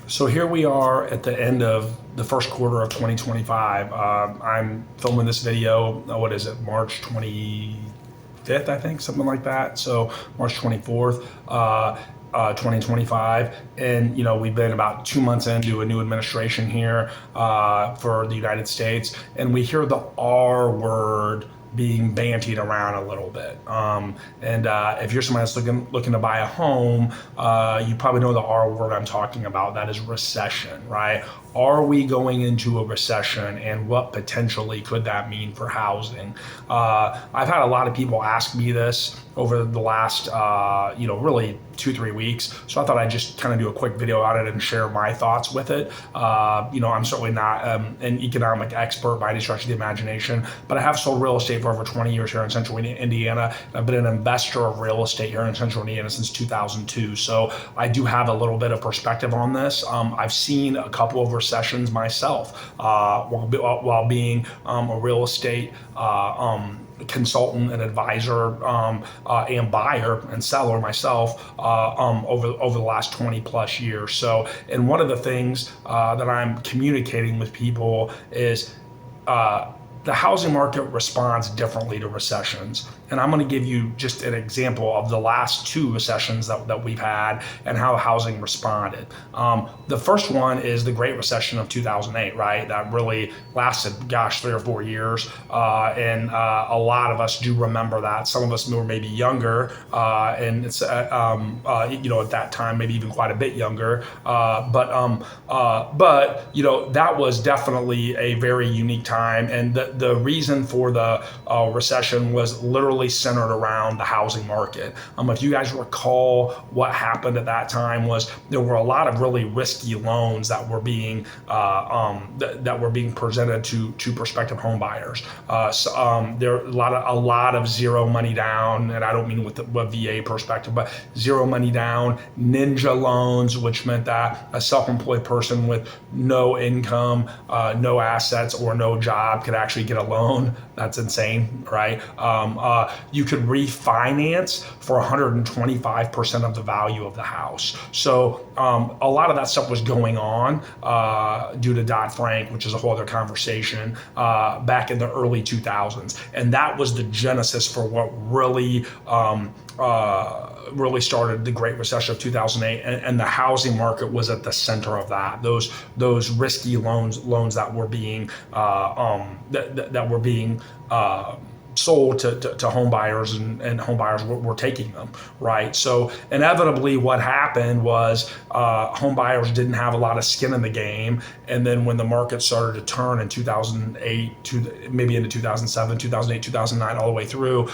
So here we are at the end of the first quarter of 2025. I'm filming this video, what is it, March 25th, I think, something like that. So March 24th, 2025. And, we've been about 2 months into a new administration here for the United States. And we hear the R word being bantied around a little bit. If you're somebody that's looking to buy a home, you probably know the R word I'm talking about. That is recession, right? Are we going into a recession, and what potentially could that mean for housing? I've had a lot of people ask me this over the last, really 2-3 weeks. So I thought I'd just kind of do a quick video on it and share my thoughts with it. I'm certainly not an economic expert by any stretch of the imagination, but I have sold real estate for over 20 years here in Central Indiana. I've been an investor of real estate here in Central Indiana since 2002. So I do have a little bit of perspective on this. I've seen a couple of recessions myself while being a real estate consultant and advisor and buyer and seller myself over the last 20 plus years. So, and one of the things that I'm communicating with people is the housing market responds differently to recessions. And I'm going to give you just an example of the last 2 recessions that we've had and how housing responded. The first one is the Great Recession of 2008, right? That really lasted, 3 or 4 years. And a lot of us do remember that. Some of us were maybe younger, and it's, at that time, maybe even quite a bit younger. But that was definitely a very unique time. And the reason for the recession was literally centered around the housing market. If you guys recall, what happened at that time was there were a lot of really risky loans that were being presented to prospective home buyers. There are a lot of zero money down, and I don't mean with a VA perspective, but zero money down ninja loans, which meant that a self-employed person with no income, no assets, or no job could actually get a loan. That's insane, right? You could refinance for 125% of the value of the house. So a lot of that stuff was going on due to Dodd-Frank, which is a whole other conversation, back in the early 2000s. And that was the genesis for what really started the Great Recession of 2008, and the housing market was at the center of that. Those risky loans that were being sold to home buyers, and home buyers were taking them, right? So inevitably what happened was home buyers didn't have a lot of skin in the game. And then when the market started to turn in 2008 to maybe into 2007, 2008, 2009, all the way through,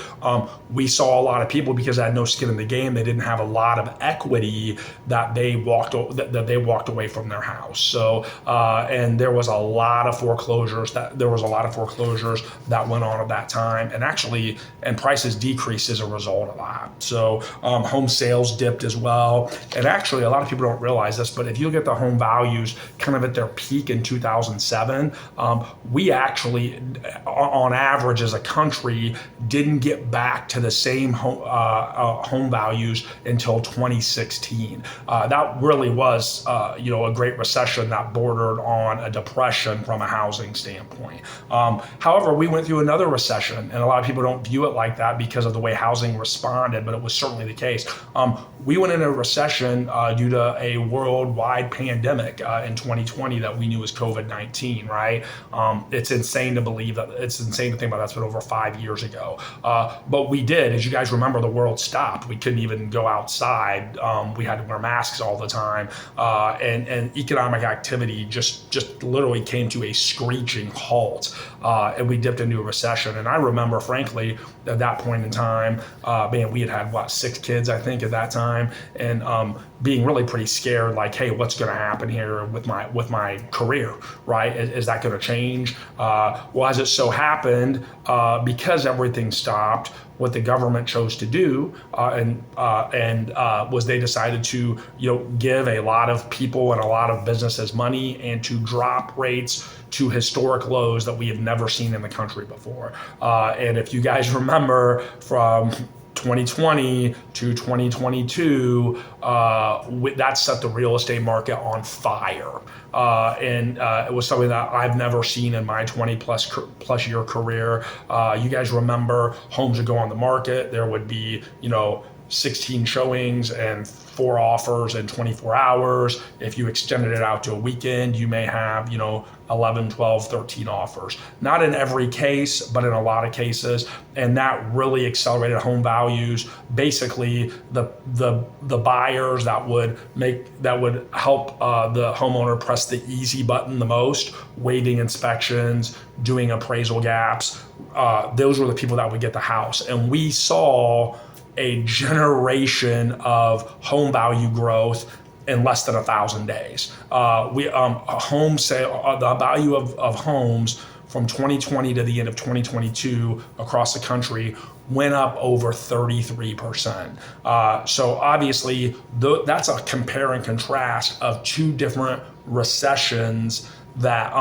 we saw a lot of people, because they had no skin in the game, they didn't have a lot of equity, that they walked away from their house. So and there was a lot of foreclosures that went on at that time. And prices decreased as a result of that. So home sales dipped as well. And actually, a lot of people don't realize this, but if you look at the home values kind of at their peak in 2007, we actually, on average as a country, didn't get back to the same home values until 2016. That really was, a Great Recession that bordered on a depression from a housing standpoint. However, we went through another recession, and a lot of people don't view it like that because of the way housing responded, but it was certainly the case. We went into a recession due to a worldwide pandemic in 2020 that we knew as COVID-19, right? It's insane to think about that's been over 5 years ago. But we did, as you guys remember, the world stopped. We couldn't even go outside. We had to wear masks all the time. And economic activity just literally came to a screeching halt. And we dipped into a recession. And I remember, frankly, at that point in time, we had 6 kids, I think, at that time, and being really pretty scared, like, hey, what's going to happen here with my career, right? Is that going to change? Well, as it so happened, because everything stopped, what the government chose to do was they decided to give a lot of people and a lot of businesses money, and to drop rates to historic lows that we have never seen in the country before. And if you guys remember from 2020 to 2022, that set the real estate market on fire. And it was something that I've never seen in my 20 plus year career. You guys remember homes would go on the market. There would be, 16 showings and 4 offers in 24 hours. If you extended it out to a weekend, you may have, 11, 12, 13 offers. Not in every case, but in a lot of cases. And that really accelerated home values. Basically, the buyers that would help the homeowner press the easy button the most, waiving inspections, doing appraisal gaps, those were the people that would get the house. And we saw a generation of home value growth in less than 1,000 days. The value of homes from 2020 to the end of 2022 across the country went up over 33%. So obviously, that's a compare and contrast of 2 different recessions that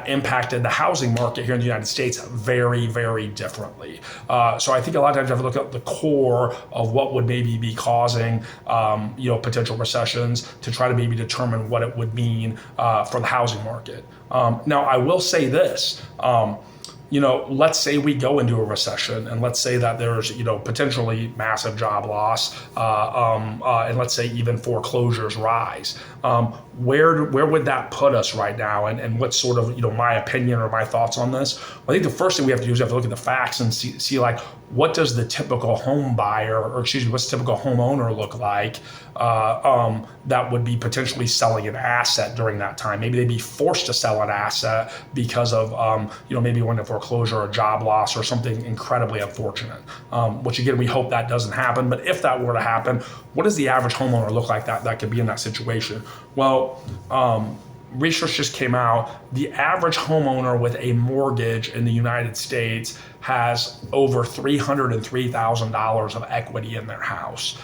impacted the housing market here in the United States very, very differently. So I think a lot of times you have to look at the core of what would maybe be causing, potential recessions to try to maybe determine what it would mean for the housing market. Now, I will say this. Let's say we go into a recession, and let's say that there's, potentially massive job loss, and let's say even foreclosures rise. Where would that put us right now? And what's sort of, my opinion or my thoughts on this? I think the first thing we have to do is have to look at the facts and see like, what does the typical home buyer, or what's the typical homeowner look like that would be potentially selling an asset during that time? Maybe they'd be forced to sell an asset because of, maybe when a foreclosure or job loss or something incredibly unfortunate, which again, we hope that doesn't happen. But if that were to happen, what does the average homeowner look like that could be in that situation? Well, research just came out. The average homeowner with a mortgage in the United States has over $303,000 of equity in their house.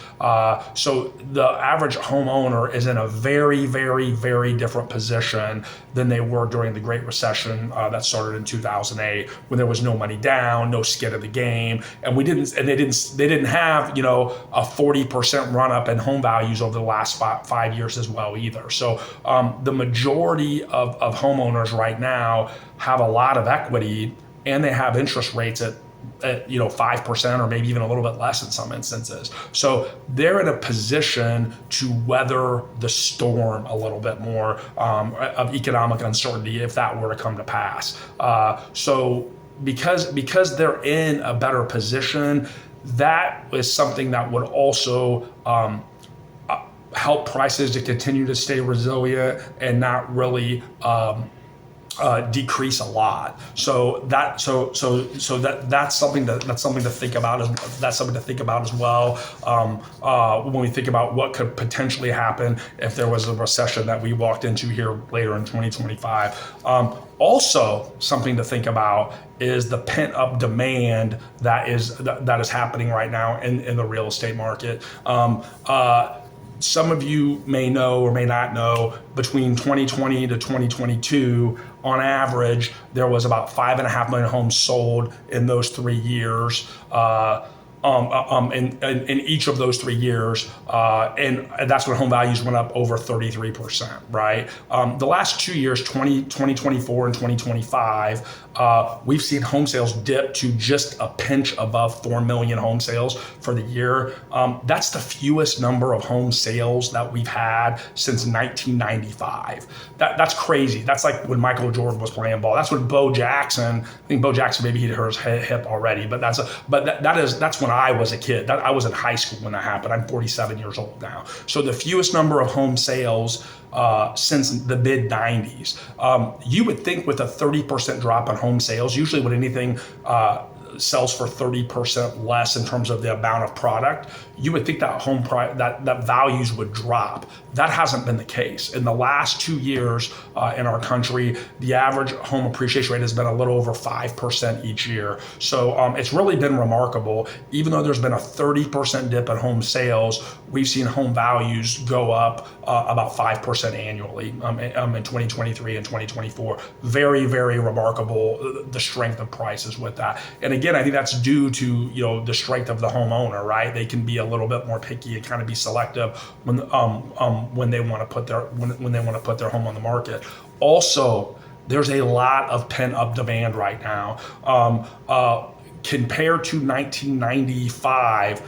So the average homeowner is in a very, very, very different position than they were during the Great Recession that started in 2008, when there was no money down, no skin in the game, and they didn't have a 40% run up in home values over the last 5 years as well either. So the majority of homeowners right now have a lot of equity, and they have interest rates at 5% or maybe even a little bit less in some instances. So they're in a position to weather the storm a little bit more of economic uncertainty if that were to come to pass. So because they're in a better position, that is something that would also help prices to continue to stay resilient and not really decrease a lot. So that's something to think about. That's something to think about as well when we think about what could potentially happen if there was a recession that we walked into here later in 2025. Also, something to think about is the pent-up demand that is happening right now in the real estate market. Some of you may know or may not know, between 2020 to 2022, on average, there was about 5.5 million homes sold in those 3 years. In each of those 3 years, and that's when home values went up over 33%, right? The last 2 years, 2024 and 2025, we've seen home sales dip to just a pinch above 4 million home sales for the year. That's the fewest number of home sales that we've had since 1995. That's crazy. That's like when Michael Jordan was playing ball. That's when Bo Jackson, I think Bo Jackson maybe he hurt his hip already, but that's when I was a kid. I was in high school when that happened. I'm 47 years old now. So the fewest number of home sales since the mid 90s. You would think with a 30% drop in home sales, usually when anything sells for 30% less in terms of the amount of product, you would think that home price, that values would drop. That hasn't been the case. In the last 2 years in our country, the average home appreciation rate has been a little over 5% each year. So it's really been remarkable. Even though there's been a 30% dip in home sales, we've seen home values go up about 5% annually in 2023 and 2024. Very, very remarkable, the strength of prices with that. And again, I think that's due to the strength of the homeowner, right? They can be a little bit more picky and kind of be selective when they want to put their home on the market. Also, there's a lot of pent-up demand right now. Compared to 1995,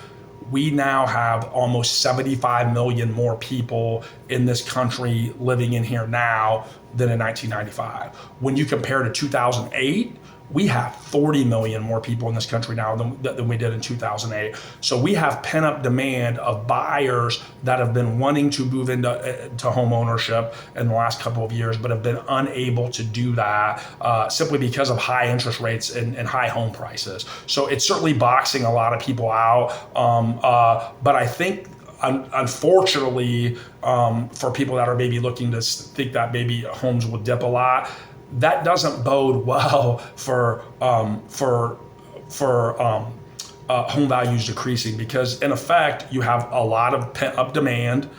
we now have almost 75 million more people in this country living in here now than in 1995. When you compare to 2008, we have 40 million more people in this country now than we did in 2008. So we have pent-up demand of buyers that have been wanting to move into home ownership in the last couple of years, but have been unable to do that simply because of high interest rates and high home prices. So it's certainly boxing a lot of people out. But I think, unfortunately, for people that are maybe looking to think that maybe homes will dip a lot, that doesn't bode well for home values decreasing, because in effect you have a lot of pent-up demand,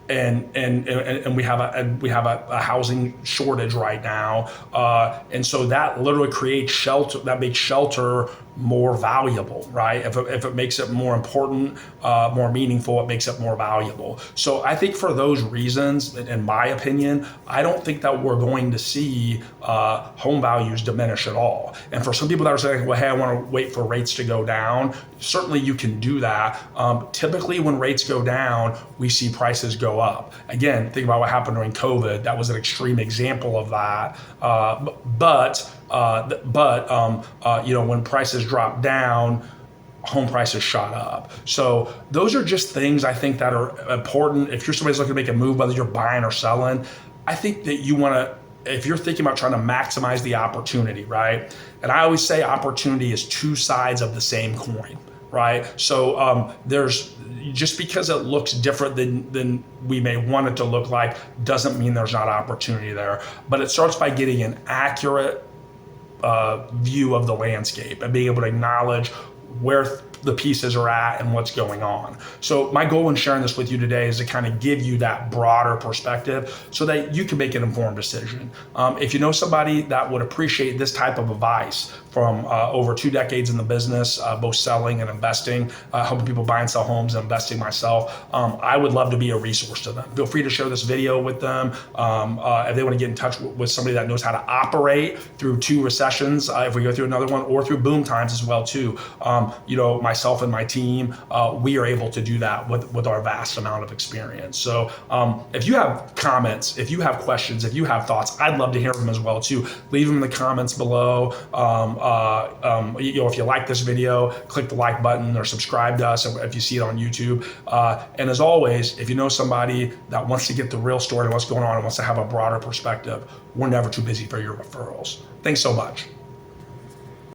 and we have a housing shortage right now, and so that literally creates shelter, that makes shelter more valuable, right? If it makes it more important, more meaningful, it makes it more valuable. So I think for those reasons, in my opinion, I don't think that we're going to see home values diminish at all. And for some people that are saying, well, hey, I want to wait for rates to go down, certainly you can do that. Typically when rates go down, we see prices go up. Again, think about what happened during COVID. That was an extreme example of that. But when prices dropped down, home prices shot up. So those are just things I think that are important. If you're somebody's looking to make a move, whether you're buying or selling, I think that you want to, if you're thinking about trying to maximize the opportunity, right? And I always say opportunity is two sides of the same coin, right? So just because it looks different than we may want it to look like doesn't mean there's not opportunity there. But it starts by getting an accurate view of the landscape and being able to acknowledge where the pieces are at and what's going on. So my goal in sharing this with you today is to kind of give you that broader perspective so that you can make an informed decision. If you know somebody that would appreciate this type of advice from over 2 decades in the business, both selling and investing, helping people buy and sell homes and investing myself, I would love to be a resource to them. Feel free to share this video with them. If they want to get in touch with somebody that knows how to operate through 2 recessions, if we go through another one, or through boom times as well too. Myself and my team, we are able to do that with our vast amount of experience. So if you have comments, if you have questions, if you have thoughts, I'd love to hear them as well too. Leave them in the comments below. If you like this video, click the like button or subscribe to us if you see it on YouTube. And as always, if you know somebody that wants to get the real story of what's going on and wants to have a broader perspective, we're never too busy for your referrals. Thanks so much.